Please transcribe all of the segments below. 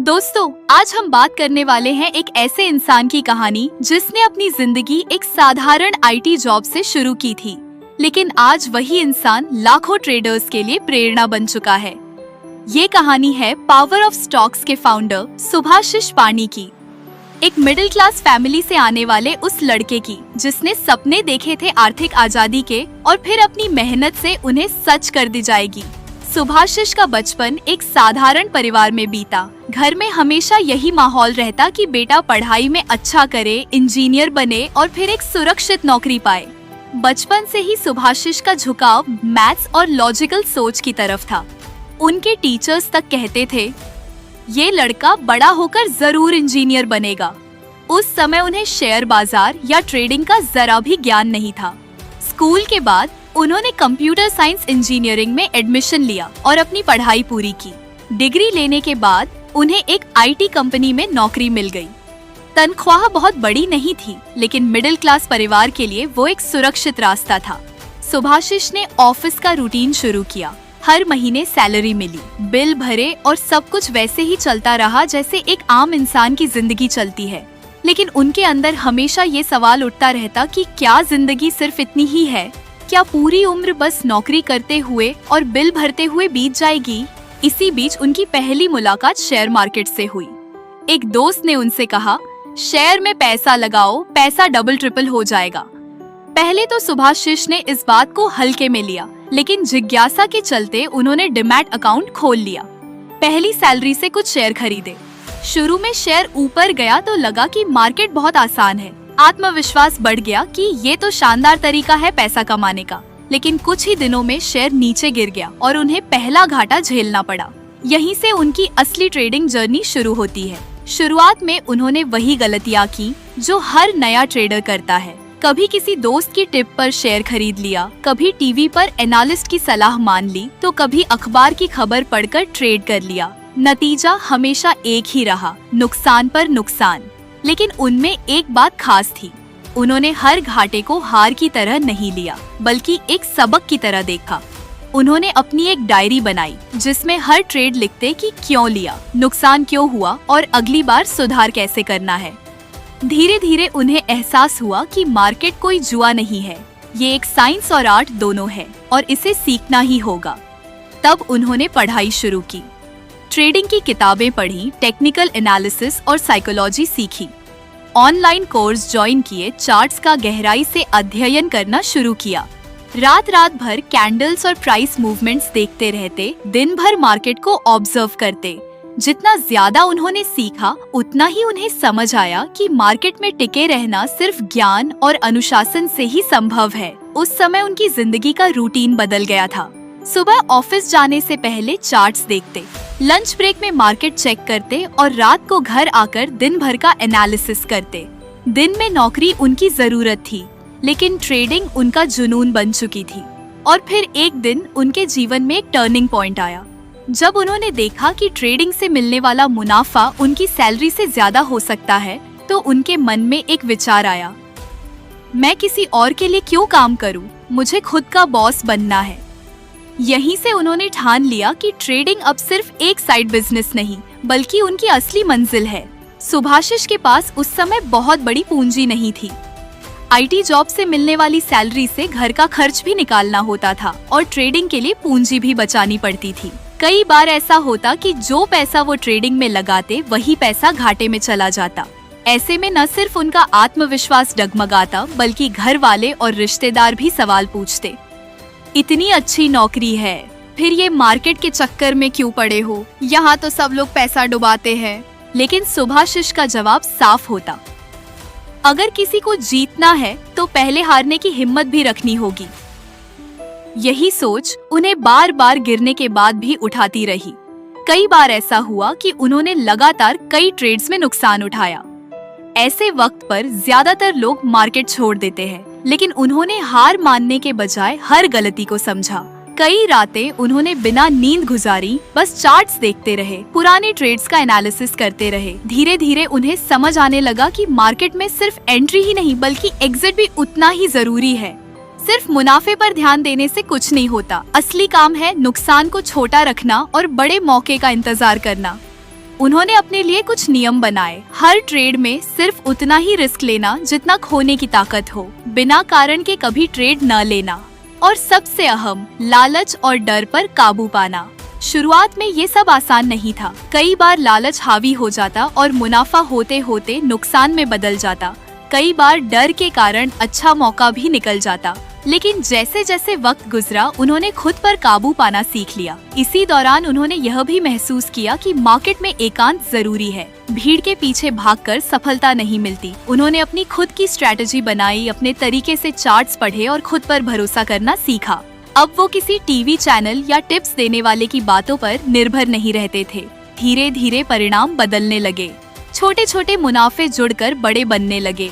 दोस्तों, आज हम बात करने वाले हैं एक ऐसे इंसान की कहानी जिसने अपनी जिंदगी एक साधारण आईटी जॉब से शुरू की थी, लेकिन आज वही इंसान लाखों ट्रेडर्स के लिए प्रेरणा बन चुका है। ये कहानी है पावर ऑफ स्टॉक्स के फाउंडर सुभाशिष पानी की। एक मिडिल क्लास फैमिली से आने वाले उस लड़के की जिसने सपने देखे थे आर्थिक आजादी के और फिर अपनी मेहनत से उन्हें सच कर दी जाएगी। सुभाशिष का बचपन एक साधारण परिवार में बीता। घर में हमेशा यही माहौल रहता कि बेटा पढ़ाई में अच्छा करे, इंजीनियर बने और फिर एक सुरक्षित नौकरी पाए। बचपन से ही सुभाशिष का झुकाव मैथ्स और लॉजिकल सोच की तरफ था। उनके टीचर्स तक कहते थे, ये लड़का बड़ा होकर जरूर इंजीनियर बनेगा। उस समय उन्हें शेयर बाजार या ट्रेडिंग का जरा भी ज्ञान नहीं था। स्कूल के बाद उन्होंने कंप्यूटर साइंस इंजीनियरिंग में एडमिशन लिया और अपनी पढ़ाई पूरी की। डिग्री लेने के बाद उन्हें एक आईटी कंपनी में नौकरी मिल गई। तनख्वाह बहुत बड़ी नहीं थी, लेकिन मिडिल क्लास परिवार के लिए वो एक सुरक्षित रास्ता था। सुभाशिष ने ऑफिस का रूटीन शुरू किया। हर महीने सैलरी मिली, बिल भरे और सब कुछ वैसे ही चलता रहा जैसे एक आम इंसान की जिंदगी चलती है। लेकिन उनके अंदर हमेशा ये सवाल उठता रहता कि क्या जिंदगी सिर्फ इतनी ही है? क्या पूरी उम्र बस नौकरी करते हुए और बिल भरते हुए बीत जाएगी? इसी बीच उनकी पहली मुलाकात शेयर मार्केट से हुई। एक दोस्त ने उनसे कहा, शेयर में पैसा लगाओ, पैसा डबल ट्रिपल हो जाएगा। पहले तो सुभाशिष ने इस बात को हल्के में लिया, लेकिन जिज्ञासा के चलते उन्होंने डीमैट अकाउंट खोल लिया। पहली सैलरी से कुछ शेयर खरीदे। शुरू में शेयर ऊपर गया तो लगा कि मार्केट बहुत आसान है। आत्मविश्वास बढ़ गया कि ये तो शानदार तरीका है पैसा कमाने का। लेकिन कुछ ही दिनों में शेयर नीचे गिर गया और उन्हें पहला घाटा झेलना पड़ा। यहीं से उनकी असली ट्रेडिंग जर्नी शुरू होती है। शुरुआत में उन्होंने वही गलतियां की जो हर नया ट्रेडर करता है। कभी किसी दोस्त की टिप पर शेयर खरीद लिया, कभी टीवी पर एनालिस्ट की सलाह मान ली, तो कभी अखबार की खबर पढ़कर ट्रेड कर लिया। नतीजा हमेशा एक ही रहा, नुकसान पर नुकसान। लेकिन उनमें एक बात खास थी, उन्होंने हर घाटे को हार की तरह नहीं लिया, बल्कि एक सबक की तरह देखा। उन्होंने अपनी एक डायरी बनाई जिसमें हर ट्रेड लिखते कि क्यों लिया, नुकसान क्यों हुआ और अगली बार सुधार कैसे करना है। धीरे धीरे उन्हें एहसास हुआ कि मार्केट कोई जुआ नहीं है, ये एक साइंस और आर्ट दोनों है और इसे सीखना ही होगा। तब उन्होंने पढ़ाई शुरू की। ट्रेडिंग की किताबें पढ़ी, टेक्निकल एनालिसिस और साइकोलॉजी सीखी। ऑनलाइन कोर्स ज्वाइन किए, चार्ट्स का गहराई से अध्ययन करना शुरू किया। रात रात भर कैंडल्स और प्राइस मूवमेंट्स देखते रहते, दिन भर मार्केट को ऑब्जर्व करते। जितना ज्यादा उन्होंने सीखा, उतना ही उन्हें समझ आया कि मार्केट में टिके रहना सिर्फ ज्ञान और अनुशासन से ही संभव है। उस समय उनकी जिंदगी का रूटीन बदल गया था। सुबह ऑफिस जाने से पहले चार्ट्स देखते, लंच ब्रेक में मार्केट चेक करते और रात को घर आकर दिन भर का एनालिसिस करते। दिन में नौकरी उनकी जरूरत थी, लेकिन ट्रेडिंग उनका जुनून बन चुकी थी। और फिर एक दिन उनके जीवन में एक टर्निंग पॉइंट आया, जब उन्होंने देखा कि ट्रेडिंग से मिलने वाला मुनाफा उनकी सैलरी से ज्यादा हो सकता है, तो उनके मन में एक विचार आया, मैं किसी और के लिए क्यों काम करूं? मुझे खुद का बॉस बनना है। यहीं से उन्होंने ठान लिया कि ट्रेडिंग अब सिर्फ एक साइड बिजनेस नहीं, बल्कि उनकी असली मंजिल है। सुभाशिष के पास उस समय बहुत बड़ी पूंजी नहीं थी। आईटी जॉब से मिलने वाली सैलरी से घर का खर्च भी निकालना होता था और ट्रेडिंग के लिए पूंजी भी बचानी पड़ती थी। कई बार ऐसा होता कि जो पैसा वो ट्रेडिंग में लगाते, वही पैसा घाटे में चला जाता। ऐसे में न सिर्फ उनका आत्मविश्वास डगमगाता, बल्कि घर वाले और रिश्तेदार भी सवाल पूछते, इतनी अच्छी नौकरी है, फिर ये मार्केट के चक्कर में क्यों पड़े हो? यहाँ तो सब लोग पैसा डुबाते हैं। लेकिन सुभाशिष का जवाब साफ होता, अगर किसी को जीतना है तो पहले हारने की हिम्मत भी रखनी होगी। यही सोच उन्हें बार बार गिरने के बाद भी उठाती रही। कई बार ऐसा हुआ कि उन्होंने लगातार कई ट्रेड्स में नुकसान उठाया। ऐसे वक्त पर ज्यादातर लोग मार्केट छोड़ देते हैं, लेकिन उन्होंने हार मानने के बजाय हर गलती को समझा। कई रातें उन्होंने बिना नींद गुजारी, बस चार्ट्स देखते रहे, पुराने ट्रेड्स का एनालिसिस करते रहे। धीरे धीरे उन्हें समझ आने लगा कि मार्केट में सिर्फ एंट्री ही नहीं, बल्कि एग्जिट भी उतना ही जरूरी है। सिर्फ मुनाफे पर ध्यान देने से कुछ नहीं होता। असली काम है नुकसान को छोटा रखना और बड़े मौके का इंतजार करना। उन्होंने अपने लिए कुछ नियम बनाए। हर ट्रेड में सिर्फ उतना ही रिस्क लेना जितना खोने की ताकत हो, बिना कारण के कभी ट्रेड न लेना, और सबसे अहम, लालच और डर पर काबू पाना। शुरुआत में ये सब आसान नहीं था। कई बार लालच हावी हो जाता और मुनाफा होते होते नुकसान में बदल जाता। कई बार डर के कारण अच्छा मौका भी निकल जाता। लेकिन जैसे जैसे वक्त गुजरा, उन्होंने खुद पर काबू पाना सीख लिया। इसी दौरान उन्होंने यह भी महसूस किया कि मार्केट में एकांत जरूरी है। भीड़ के पीछे भागकर सफलता नहीं मिलती। उन्होंने अपनी खुद की स्ट्रेटजी बनाई, अपने तरीके से चार्ट्स पढ़े और खुद पर भरोसा करना सीखा। अब वो किसी टीवी चैनल या टिप्स देने वाले की बातों पर निर्भर नहीं रहते थे। धीरे धीरे परिणाम बदलने लगे। छोटे छोटे मुनाफे जुड़कर बड़े बनने लगे,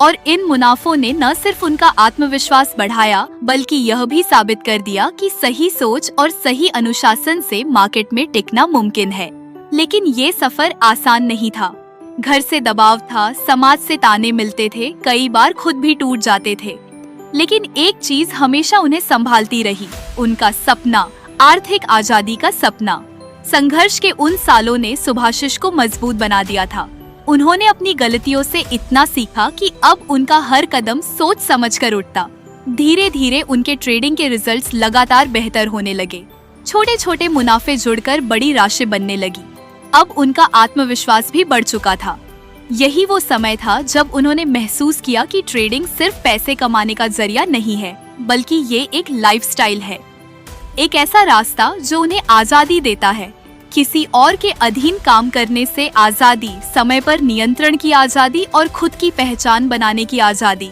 और इन मुनाफों ने न सिर्फ उनका आत्मविश्वास बढ़ाया, बल्कि यह भी साबित कर दिया कि सही सोच और सही अनुशासन से मार्केट में टिकना मुमकिन है। लेकिन ये सफर आसान नहीं था। घर से दबाव था, समाज से ताने मिलते थे, कई बार खुद भी टूट जाते थे। लेकिन एक चीज हमेशा उन्हें संभालती रही, उनका सपना, आर्थिक आजादी का सपना। संघर्ष के उन सालों ने सुभाषिश को मजबूत बना दिया था। उन्होंने अपनी गलतियों से इतना सीखा कि अब उनका हर कदम सोच समझकर उठता। धीरे धीरे उनके ट्रेडिंग के रिजल्ट्स लगातार बेहतर होने लगे। छोटे छोटे मुनाफे जुड़कर बड़ी राशि बनने लगी। अब उनका आत्मविश्वास भी बढ़ चुका था। यही वो समय था जब उन्होंने महसूस किया कि ट्रेडिंग सिर्फ पैसे कमाने का जरिया नहीं है, बल्कि ये एक लाइफस्टाइल है। एक ऐसा रास्ता जो उन्हें आजादी देता है, किसी और के अधीन काम करने से आजादी, समय पर नियंत्रण की आजादी और खुद की पहचान बनाने की आजादी।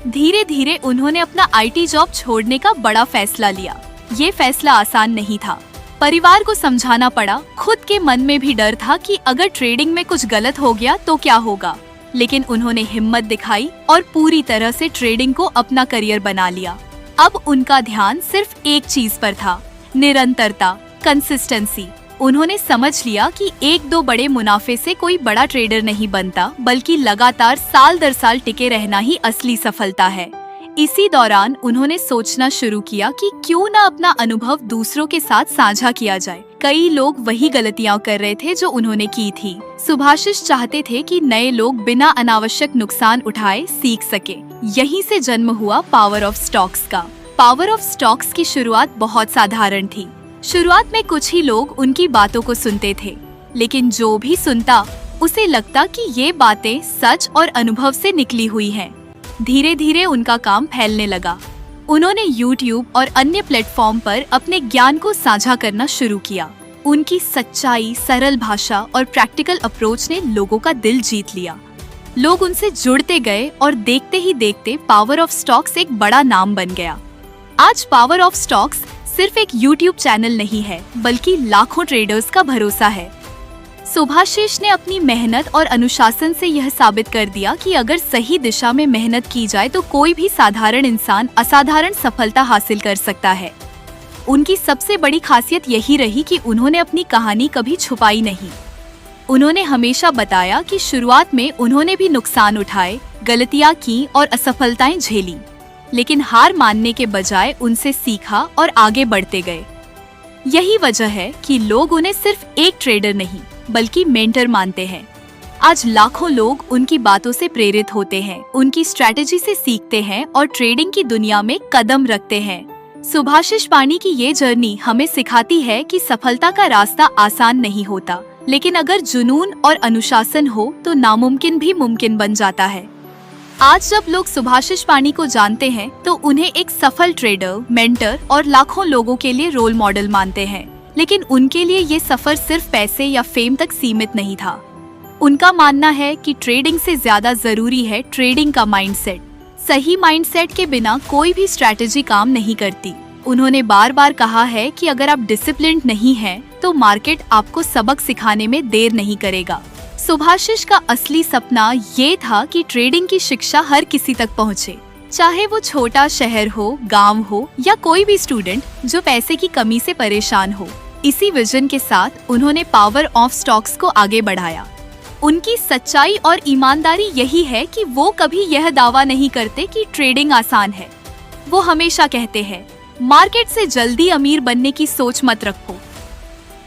धीरे धीरे उन्होंने अपना आईटी जॉब छोड़ने का बड़ा फैसला लिया। ये फैसला आसान नहीं था। परिवार को समझाना पड़ा, खुद के मन में भी डर था कि अगर ट्रेडिंग में कुछ गलत हो गया तो क्या होगा। लेकिन उन्होंने हिम्मत दिखाई और पूरी तरह से ट्रेडिंग को अपना करियर बना लिया। अब उनका ध्यान सिर्फ एक चीज पर था, निरंतरता, कंसिस्टेंसी। उन्होंने समझ लिया कि एक दो बड़े मुनाफे से कोई बड़ा ट्रेडर नहीं बनता, बल्कि लगातार साल दर साल टिके रहना ही असली सफलता है। इसी दौरान उन्होंने सोचना शुरू किया कि क्यों न अपना अनुभव दूसरों के साथ साझा किया जाए। कई लोग वही गलतियां कर रहे थे जो उन्होंने की थी। सुभाषिश चाहते थे कि नए लोग बिना अनावश्यक नुकसान उठाए सीख सके। यहीं से जन्म हुआ पावर ऑफ स्टॉक्स का। पावर ऑफ स्टॉक्स की शुरुआत बहुत साधारण थी। शुरुआत में कुछ ही लोग उनकी बातों को सुनते थे, लेकिन जो भी सुनता उसे लगता कि ये बातें सच और अनुभव से निकली हुई हैं। धीरे धीरे उनका काम फैलने लगा। उन्होंने YouTube और अन्य प्लेटफॉर्म पर अपने ज्ञान को साझा करना शुरू किया। उनकी सच्चाई, सरल भाषा और प्रैक्टिकल अप्रोच ने लोगों का दिल जीत लिया। लोग उनसे जुड़ते गए और देखते ही देखते पावर ऑफ स्टॉक्स एक बड़ा नाम बन गया। आज पावर ऑफ स्टॉक्स सिर्फ एक YouTube चैनल नहीं है, बल्कि लाखों ट्रेडर्स का भरोसा है। सुभाषिश ने अपनी मेहनत और अनुशासन से यह साबित कर दिया कि अगर सही दिशा में मेहनत की जाए तो कोई भी साधारण इंसान असाधारण सफलता हासिल कर सकता है। उनकी सबसे बड़ी खासियत यही रही कि उन्होंने अपनी कहानी कभी छुपाई नहीं। उन्होंने हमेशा बताया कि शुरुआत में उन्होंने भी नुकसान उठाए, गलतियां की और असफलताएं झेली, लेकिन हार मानने के बजाय उनसे सीखा और आगे बढ़ते गए। यही वजह है कि लोग उन्हें सिर्फ एक ट्रेडर नहीं, बल्कि मेंटर मानते हैं। आज लाखों लोग उनकी बातों से प्रेरित होते हैं, उनकी स्ट्रैटेजी से सीखते हैं और ट्रेडिंग की दुनिया में कदम रखते हैं। सुभाषिश पानी की ये जर्नी हमें सिखाती है कि सफलता का रास्ता आसान नहीं होता, लेकिन अगर जुनून और अनुशासन हो तो नामुमकिन भी मुमकिन बन जाता है। आज जब लोग सुभाषिश पानी को जानते हैं तो उन्हें एक सफल ट्रेडर, मेंटर और लाखों लोगों के लिए रोल मॉडल मानते हैं। लेकिन उनके लिए ये सफर सिर्फ पैसे या फेम तक सीमित नहीं था। उनका मानना है कि ट्रेडिंग से ज्यादा जरूरी है ट्रेडिंग का माइंडसेट। सही माइंडसेट के बिना कोई भी स्ट्रैटेजी काम नहीं करती। उन्होंने बार बार कहा है कि अगर आप डिसिप्लिन्ड नहीं हैं, तो मार्केट आपको सबक सिखाने में देर नहीं करेगा। सुभाषिश का असली सपना ये था कि ट्रेडिंग की शिक्षा हर किसी तक पहुँचे, चाहे वो छोटा शहर हो, गांव हो या कोई भी स्टूडेंट जो पैसे की कमी से परेशान हो। इसी विजन के साथ उन्होंने पावर ऑफ स्टॉक्स को आगे बढ़ाया। उनकी सच्चाई और ईमानदारी यही है कि वो कभी यह दावा नहीं करते कि ट्रेडिंग आसान है। वो हमेशा कहते हैं, मार्केट से जल्दी अमीर बनने की सोच मत रखो।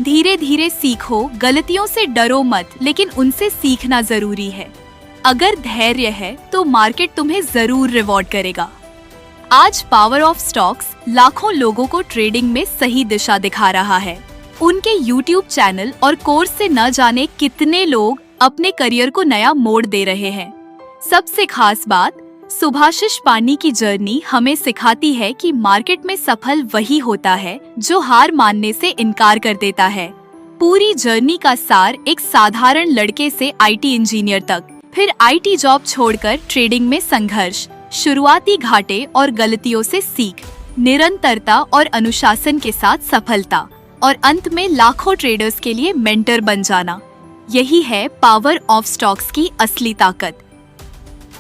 धीरे धीरे सीखो, गलतियों से डरो मत, लेकिन उनसे सीखना जरूरी है। अगर धैर्य है तो मार्केट तुम्हें जरूर रिवॉर्ड करेगा। आज पावर ऑफ स्टॉक्स लाखों लोगों को ट्रेडिंग में सही दिशा दिखा रहा है। उनके YouTube चैनल और कोर्स से न जाने कितने लोग अपने करियर को नया मोड़ दे रहे हैं। सबसे खास बात, सुभाषिश पानी की जर्नी हमें सिखाती है कि मार्केट में सफल वही होता है जो हार मानने से इनकार कर देता है। पूरी जर्नी का सार एक साधारण लड़के से IT इंजीनियर तक, फिर IT जॉब छोड़कर ट्रेडिंग में संघर्ष, शुरुआती घाटे और गलतियों से सीख, निरंतरता और अनुशासन के साथ सफलता, और अंत में लाखों ट्रेडर्स के लिए मेंटर बन जाना। यही है पावर ऑफ स्टॉक्स की असली ताकत।